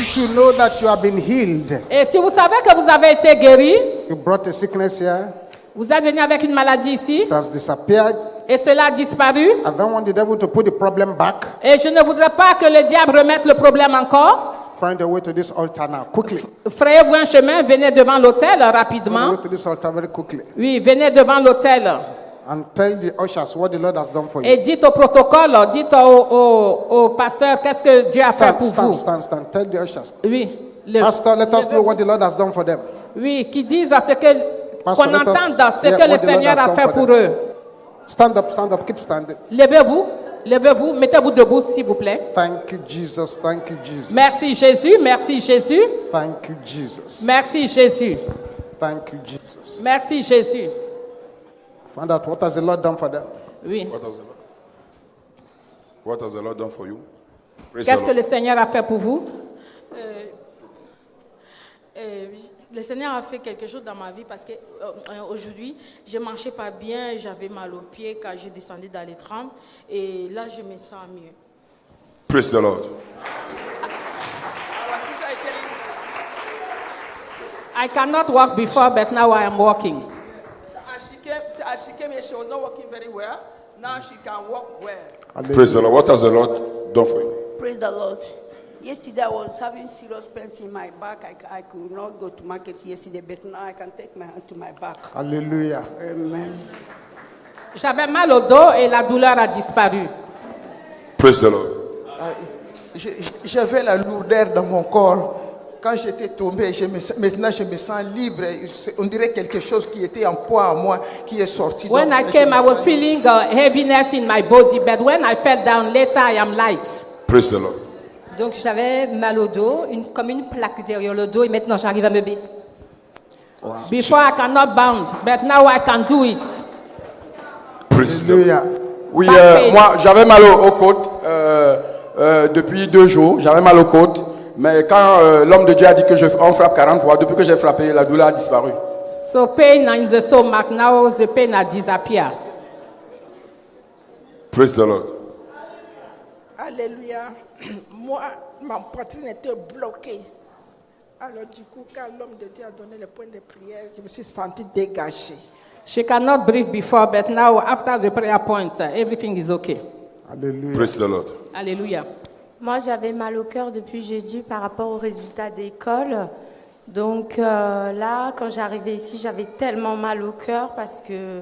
If you know that you have been healed, Et si vous savez que vous avez été guéri, you brought a sickness here, vous êtes venu avec une maladie ici, it has disappeared. et cela a disparu, I don't want the devil to put the problem back. et je ne voudrais pas que le diable remette le problème encore. Find a way to this altar now, quickly. Frayez-vous un chemin, venez devant l'autel Find a rapidement. way to this altar very quickly. Oui, venez devant l'autel. And tell the ushers what the Lord has done for you. Et dites au protocole, dites au pasteur, qu'est-ce que Dieu a fait pour vous. Stand. Tell the ushers. Oui. Pastor, let us know what the Lord has done for them. Oui, qui disent à ce que, Pastor, qu'on let us entende ce hear que le what the Lord Seigneur has a done fait for pour them. eux. Stand up, keep standing. Levez-vous, mettez-vous debout s'il vous plaît. Thank you, Jesus. Thank you, Jesus. Merci Jésus, merci Jésus, Thank you, Jesus. merci Jésus, Thank you, Jesus. merci Jésus. Find out what has the Lord done for them. Oui. What has the Lord done for you? Praise Qu'est-ce the que Lord. le Seigneur a fait pour vous? Le Seigneur a fait quelque chose dans ma vie parce que aujourd'hui, je ne marchais pas bien, j'avais mal aux pieds quand je descendais dans les trampes et là, je me sens mieux. Praise the Lord. I cannot walk before, but now I am walking. As she came here, she was not walking very well. Now she can walk well. Praise the Lord. What has the Lord done for you? Praise the Lord. Yesterday I was having serious pains in my back. I could not go to market yesterday, but now I can take my hand to my back. Hallelujah. Amen. J'avais mal au dos et la douleur a disparu. Praise the Lord. J'avais la lourdeur dans mon corps. Quand j'étais tombé, maintenant je me sens libre. On dirait quelque chose qui était en poids à moi qui est sorti. When I came, I was feeling heaviness in my body, but when I fell down later, I am light. Praise the Lord. Donc j'avais mal au dos, comme une plaque derrière le dos, et maintenant j'arrive à me baisser. Wow. Before I cannot bounce, but now I can do it. Praise the Lord. Hallelujah. Oui, Pas moi j'avais mal aux côtes depuis 2 jours, j'avais mal aux côtes. Mais quand l'homme de Dieu a dit on frappe 40 fois, depuis que j'ai frappé, la douleur a disparu. So pain in the stomach, now the pain has disappeared. Praise the Lord. Alléluia. Moi, ma poitrine était bloquée. Alors du coup, quand l'homme de Dieu a donné le point de prière, je me suis sentie dégagée. She cannot breathe before, but now after the prayer point, everything is okay. Hallelujah. Praise the Lord. Alléluia. Moi, j'avais mal au cœur depuis jeudi par rapport aux résultats d'école. Donc là, quand j'arrivais ici, j'avais tellement mal au cœur parce que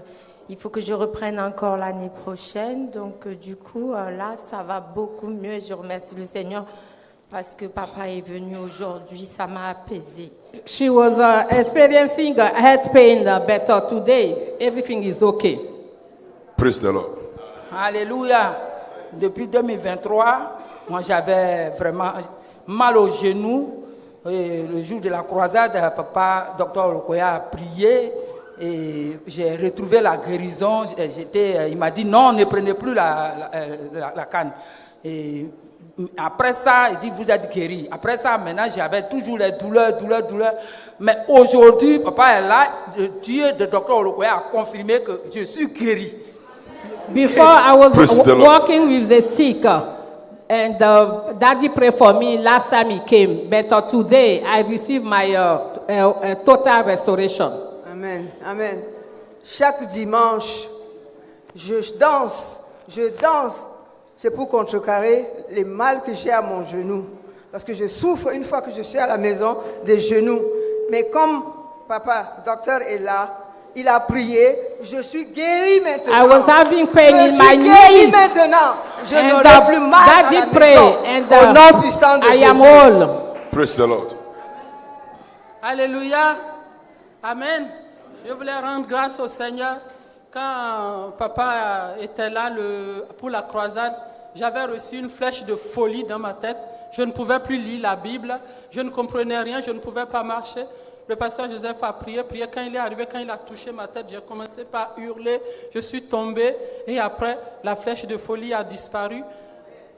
il faut que je reprenne encore l'année prochaine. Donc du coup, là, ça va beaucoup mieux. Je remercie le Seigneur parce que papa est venu aujourd'hui. Ça m'a apaisé. She was experiencing head pain, but today everything is okay. Praise the Lord. Alléluia. Depuis 2023, moi j'avais vraiment mal au genou. Et le jour de la croisade, papa, docteur Olokoya a prié et j'ai retrouvé la guérison. Il m'a dit non, ne prenez plus la canne. Et après ça, il dit vous êtes guéri. Après ça, maintenant j'avais toujours les douleurs. Mais aujourd'hui, papa est là. Dieu de docteur Olokoya a confirmé que je suis guéri. Before I was walking with the stick, and Daddy prayed for me last time he came. But today I received my total restoration. Amen, amen. Chaque dimanche, je danse. C'est pour contrecarrer les mal que j'ai à mon genou. Parce que je souffre une fois que je suis à la maison des genoux. Mais comme papa, docteur est là, il a prié, je suis guéri maintenant. I was having pain in my knees. Je suis guéri maintenant. Je n'aurai plus mal à la maison. Au nom puissant de Jésus. I am whole. Praise the Lord. Alléluia. Amen. Je voulais rendre grâce au Seigneur. Quand papa était là pour la croisade, j'avais reçu une flèche de folie dans ma tête. Je ne pouvais plus lire la Bible. Je ne comprenais rien. Je ne pouvais pas marcher. Le pasteur Joseph a prié. Quand il est arrivé, quand il a touché ma tête, j'ai commencé par hurler. Je suis tombé. Et après, la flèche de folie a disparu.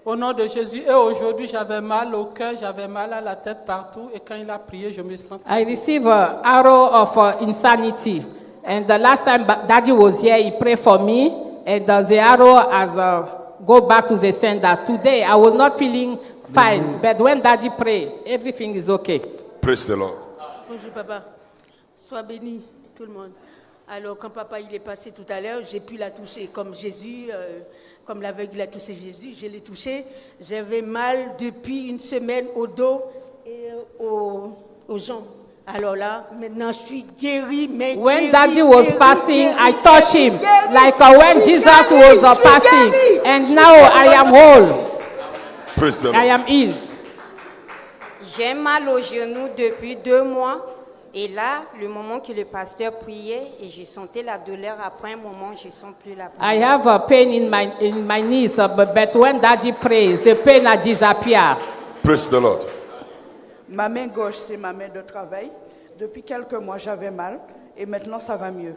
Au nom de Jésus. Et aujourd'hui, j'avais mal au cœur, j'avais mal à la tête partout. Et quand il a prié, je me sentais. I received an arrow of insanity. And the last time Daddy was here, he prayed for me. And the arrow has go back to the sender. Today, I was not feeling fine. But when Daddy pray, everything is okay. Praise the Lord. Bonjour papa, sois béni tout le monde. Alors quand papa il est passé tout à l'heure, j'ai pu la toucher comme Jésus, comme l'aveugle a touché Jésus, je l'ai touché. J'avais mal depuis une semaine au dos et aux jambes. Alors là, maintenant je suis guérie, mais when Daddy was passing, I touched him like when Jesus was passing, and now I am whole. Praise the Lord. I am healed. J'ai mal au genou depuis 2 mois. Et là, le moment que le pasteur priait, et j'ai senti la douleur, après un moment, je ne sens plus la douleur. I have a pain in my knees, but when Daddy prays, the pain has disappeared. Praise the Lord. Ma main gauche, c'est ma main de travail. Depuis quelques mois, j'avais mal et maintenant ça va mieux.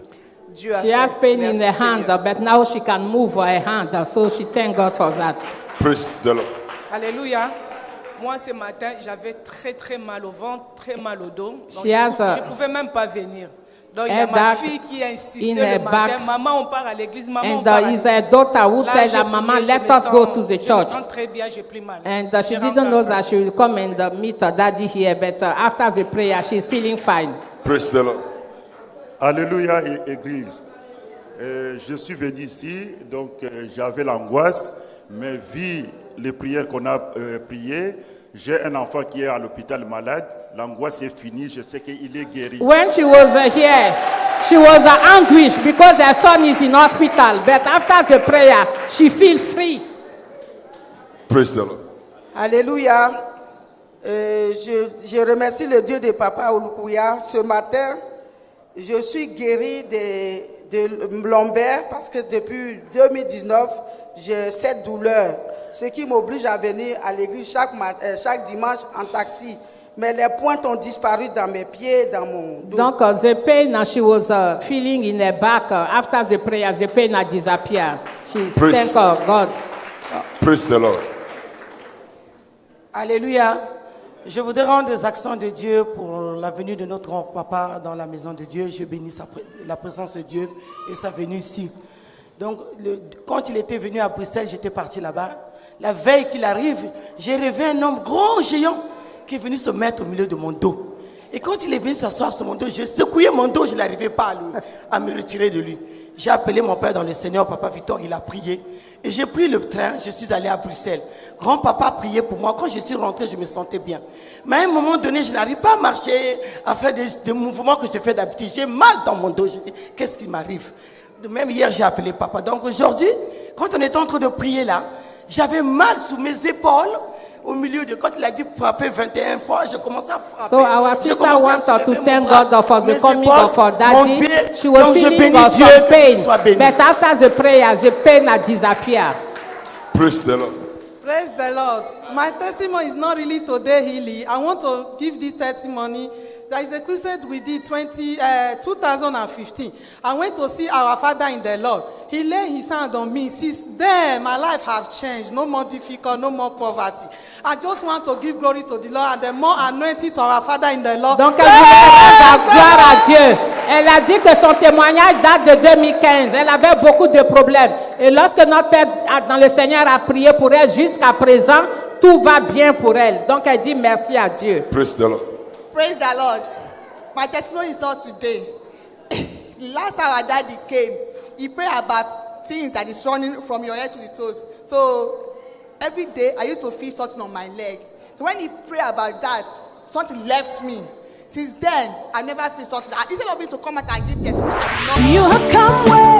Dieu a She fait. has pain in Merci, her hand, Seigneur. but now she can move her hand, so she thank God for that. Praise the Lord. Alléluia. Moi, ce matin, j'avais très mal au ventre, très mal au dos. Donc, She has je ne pouvais même pas venir. Donc, il y a a ma back fille qui a insisté in le her matin. back. Maman, on part à l'église. Maman, on And part à is l'église. her daughter who Là, tell j'ai her, prié, Mama, je let me us go to sens- the Je church. me sens très bien, j'ai pris mal. And she J'ai didn't rentré know à that she will come and meet her daddy here, but after the prayer, she's feeling fine. Praise the Lord. Alléluia, Église. Je suis venu ici, donc j'avais l'angoisse, mais vu les prières qu'on a priées, j'ai un enfant qui est à l'hôpital malade. L'angoisse est finie, je sais qu'il est guéri. When she was here, she was anguish because her son is in hospital. But after the prayer, she feels free. Praise the Lord. Alléluia. Je remercie le Dieu de Papa Olukuya. Ce matin, je suis guérie de lombaire parce que depuis 2019, j'ai cette douleur. Ce qui m'oblige à venir à l'église chaque dimanche en taxi. Mais les pointes ont disparu dans mes pieds, dans mon dos. Donc, the pain she was feeling in her back after the prayer, the pain had disappeared. She Praise- thank God. Praise the Lord. Alléluia. Je voudrais rendre des actions de Dieu pour la venue de notre grand papa dans la maison de Dieu. Je bénis la présence de Dieu et sa venue ici. Donc, quand il était venu à Bruxelles, j'étais parti là-bas. La veille qu'il arrive, j'ai rêvé un homme grand, géant, qui est venu se mettre au milieu de mon dos. Et quand il est venu s'asseoir sur mon dos, j'ai secoué mon dos, je n'arrivais pas à me retirer de lui. J'ai appelé mon père dans le Seigneur, Papa Victor, il a prié. Et j'ai pris le train, je suis allé à Bruxelles. Grand-papa priait pour moi. Quand je suis rentré, je me sentais bien. Mais à un moment donné, je n'arrive pas à marcher, à faire des mouvements que je fais d'habitude. J'ai mal dans mon dos. Je dis, qu'est-ce qui m'arrive? Même hier, j'ai appelé papa. Donc aujourd'hui, quand on était en train de prier là, j'avais mal sous mes épaules. Au milieu de, quand il a dit frapper 21 fois, je commençais à frapper. So our Je sister commençais à wants her to soulever mon thank bras, God for the mes coming épaules, of her mon daddy. pied. She was Donc je feeling bénis of Dieu, some que pain. tu sois béni. But after the prayer, the pain had disappeared. Praise the Lord. Praise the Lord. My testimony is not really today healing. I want to give this testimony. There is a crusade we did 2015. I went to see our father in the Lord. He laid his hand on me. Since then, my life has changed. No more difficult, no more poverty. I just want to give glory to the Lord and the more anointing to our father in the Lord. Donc, elle voulait rendre gloire à Dieu. Elle a dit que son témoignage date de 2015. Elle avait beaucoup de problèmes. Et lorsque notre Père dans le Seigneur a prié pour elle jusqu'à présent, tout va bien pour elle. Donc, elle dit merci à Dieu. Praise the Lord. Praise the Lord. My testimony is not today. The last time our daddy came, he prayed about things that is running from your head to the toes. So every day I used to feel something on my leg. So when he prayed about that, something left me. Since then, I never feel something. Instead of me to come out and give testimony, I did not. You have come well.